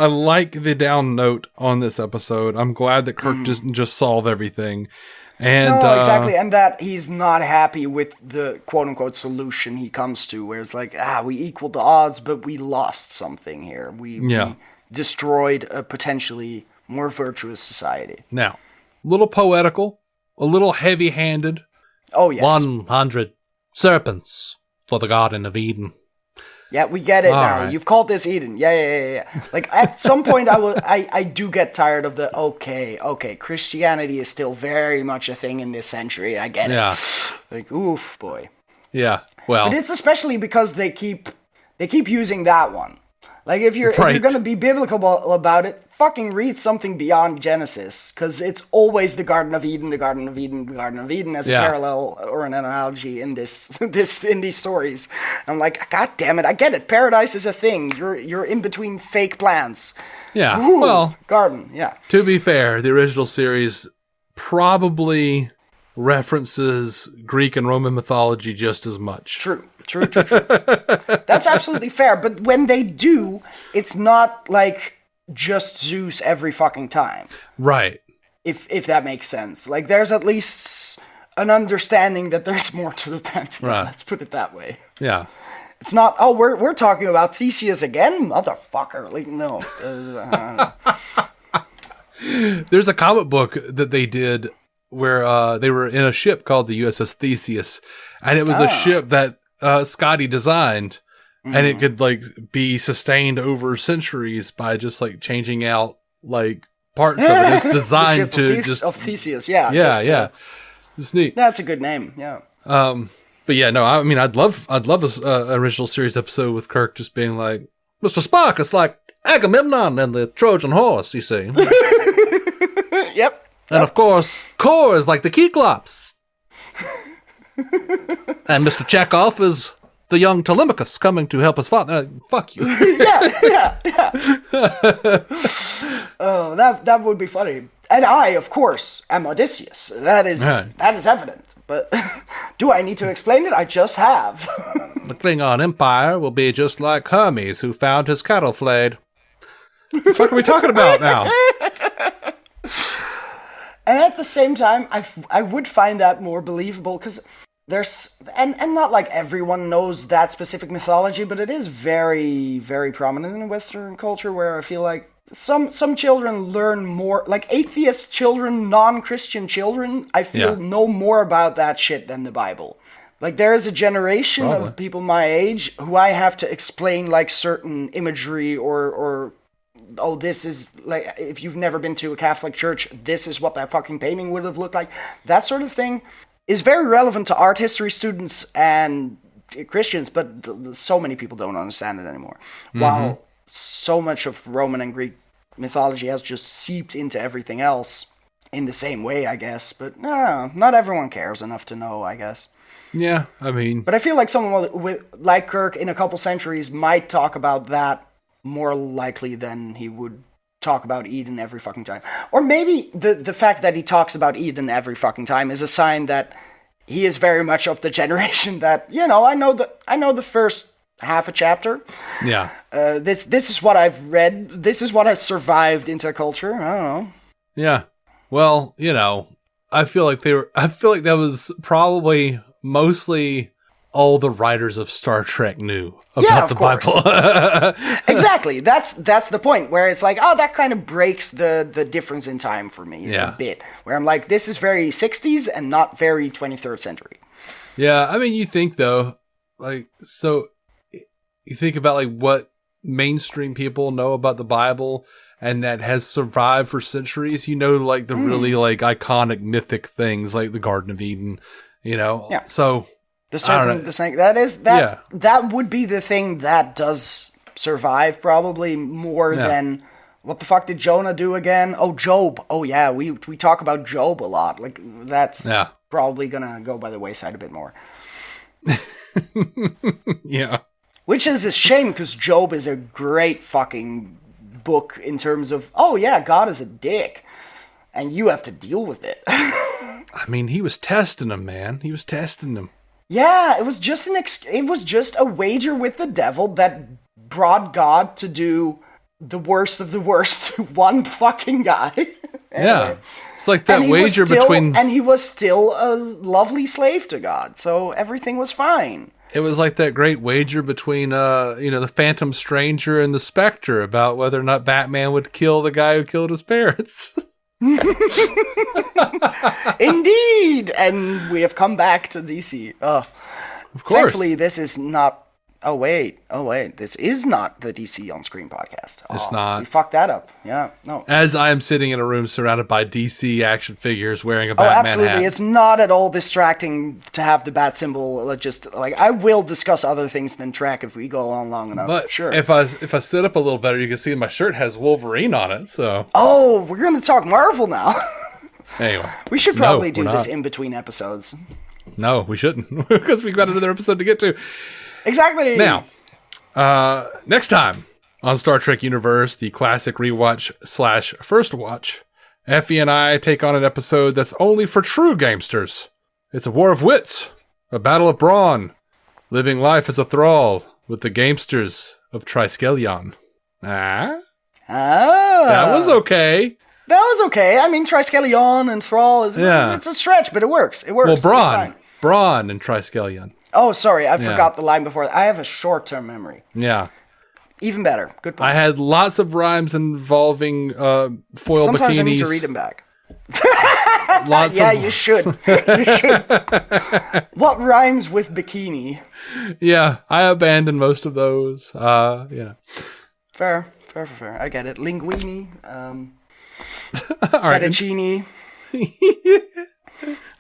like the down note on this episode. I'm glad that Kirk just solve everything. And no, exactly, and that he's not happy with the quote-unquote solution he comes to, where it's like, we equaled the odds, but we lost something here. We destroyed a potentially more virtuous society. Now, a little poetical, a little heavy-handed. Oh, yes. 100 serpents for the Garden of Eden. Yeah, we get it now. Right. You've called this Eden. Yeah. Like, at some point, I do get tired of the, okay, Christianity is still very much a thing in this century. I get it. Like, oof, boy. Yeah, well. But it's especially because they keep using that one. Like, if you're going to be biblical about it, fucking read something beyond Genesis, because it's always the Garden of Eden, the Garden of Eden, the Garden of Eden as a parallel or an analogy in in these stories. I'm like, God damn it, I get it. Paradise is a thing. You're in between fake plants. Yeah. Ooh, well, garden. Yeah. To be fair, the original series probably references Greek and Roman mythology just as much. True. That's absolutely fair. But when they do, it's not like just Zeus every fucking time. Right. If that makes sense. Like, there's at least an understanding that there's more to the pantheon. Right. Let's put it that way. Yeah. It's not, we're talking about Theseus again? Motherfucker. Like, no. There's a comic book that they did where they were in a ship called the USS Theseus. And it was a ship that Scotty designed, and it could like be sustained over centuries by just like changing out like parts of it. It's designed of Theseus, yeah. It's neat. That's a good name, yeah. But yeah, no, I mean, I'd love an original series episode with Kirk just being like, Mr. Spock, it's like Agamemnon and the Trojan horse, you see. Yep. And of course, Kor is like the Kyklops. And Mr. Chekhov is the young Telemachus coming to help his father. Fuck you. Yeah. Oh, that would be funny. And I, of course, am Odysseus. That is evident. But do I need to explain it? I just have. The Klingon Empire will be just like Hermes, who found his cattle flayed. What the fuck are we talking about now? And at the same time, I would find that more believable, because there's, and not like everyone knows that specific mythology, but it is very, very prominent in Western culture, where I feel like some children learn more, like atheist children, non-Christian children, I feel know more about that shit than the Bible. Like, there is a generation of people my age who I have to explain like certain imagery or this is like, if you've never been to a Catholic church, this is what that fucking painting would have looked like. That sort of thing is very relevant to art history students and Christians, but so many people don't understand it anymore. Mm-hmm. While so much of Roman and Greek mythology has just seeped into everything else in the same way, I guess. But no, not everyone cares enough to know, I guess. Yeah, I mean... But I feel like someone like Kirk in a couple centuries might talk about that more likely than he would talk about Eden every fucking time. Or maybe the fact that he talks about Eden every fucking time is a sign that he is very much of the generation that, I know the first half a chapter. Yeah. This is what I've read. This is what has survived into culture. I don't know. Yeah. Well, I feel like that was probably mostly all the writers of Star Trek knew about the Bible. Exactly. That's the point where it's like, that kind of breaks the difference in time for me a bit. Where I'm like, this is very 60s and not very 23rd century. Yeah, I mean, you think though, you think about what mainstream people know about the Bible and that has survived for centuries, the really iconic mythic things like the Garden of Eden, Yeah. So the serpent, the snake, that would be the thing that does survive probably more than what the fuck did Jonah do again? Oh, Job. Oh yeah, we talk about Job a lot. Like that's probably gonna go by the wayside a bit more. Yeah. Which is a shame because Job is a great fucking book in terms of, God is a dick and you have to deal with it. I mean, he was testing him, man. He was testing him. Yeah, it was just a wager with the devil that brought God to do the worst of the worst to one fucking guy. Anyway. Yeah. It's like that wager between... And he was still a lovely slave to God, so everything was fine. It was like that great wager between, the Phantom Stranger and the Spectre about whether or not Batman would kill the guy who killed his parents. Indeed! And we have come back to DC. Of course. Thankfully, this is not... Oh, wait. This is not the DC On Screen podcast. It's not. We fucked that up. Yeah, no. As I am sitting in a room surrounded by DC action figures wearing a Batman absolutely. hat. It's not at all distracting to have the bat symbol. I will discuss other things than Trek if we go on long enough. But sure. If I sit up a little better, you can see my shirt has Wolverine on it, so... Oh, we're going to talk Marvel now. Anyway. We should probably do this in between episodes. No, we shouldn't. Because we've got another episode to get to. Exactly. Now, next time on Star Trek Universe, the classic rewatch / first watch, Effie and I take on an episode that's only for true gamesters. It's a war of wits, a battle of brawn, living life as a thrall with the gamesters of Triskelion. That was okay. That was okay. I mean, Triskelion and thrall it's a stretch, but it works. It works. Well, brawn and Triskelion. Oh, sorry, I forgot the line before. I have a short-term memory. Yeah. Even better. Good point. I had lots of rhymes involving foil bikinis. Sometimes I need to read them back. You should. You should. What rhymes with bikini? Yeah, I abandoned most of those. Yeah. Fair. I get it. Linguini. All right. Fettuccine.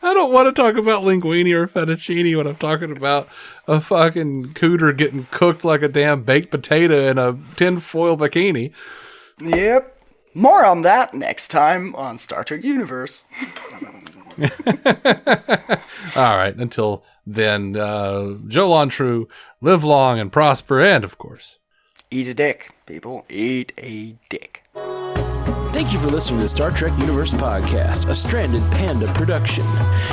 I don't want to talk about linguine or fettuccine when I'm talking about a fucking cooter getting cooked like a damn baked potato in a tinfoil bikini. Yep. More on that next time on Star Trek Universe. All right. Until then, Joe Lontrue, live long and prosper, and of course, eat a dick, people. Eat a dick. Thank you for listening to the Star Trek Universe podcast, a Stranded Panda production.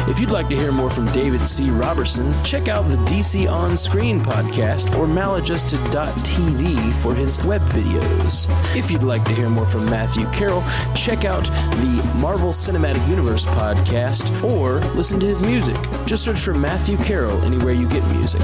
If you'd like to hear more from David C. Robertson, check out the DC On Screen podcast or maladjusted.tv for his web videos. If you'd like to hear more from Matthew Carroll, check out the Marvel Cinematic Universe podcast or listen to his music. Just search for Matthew Carroll anywhere you get music.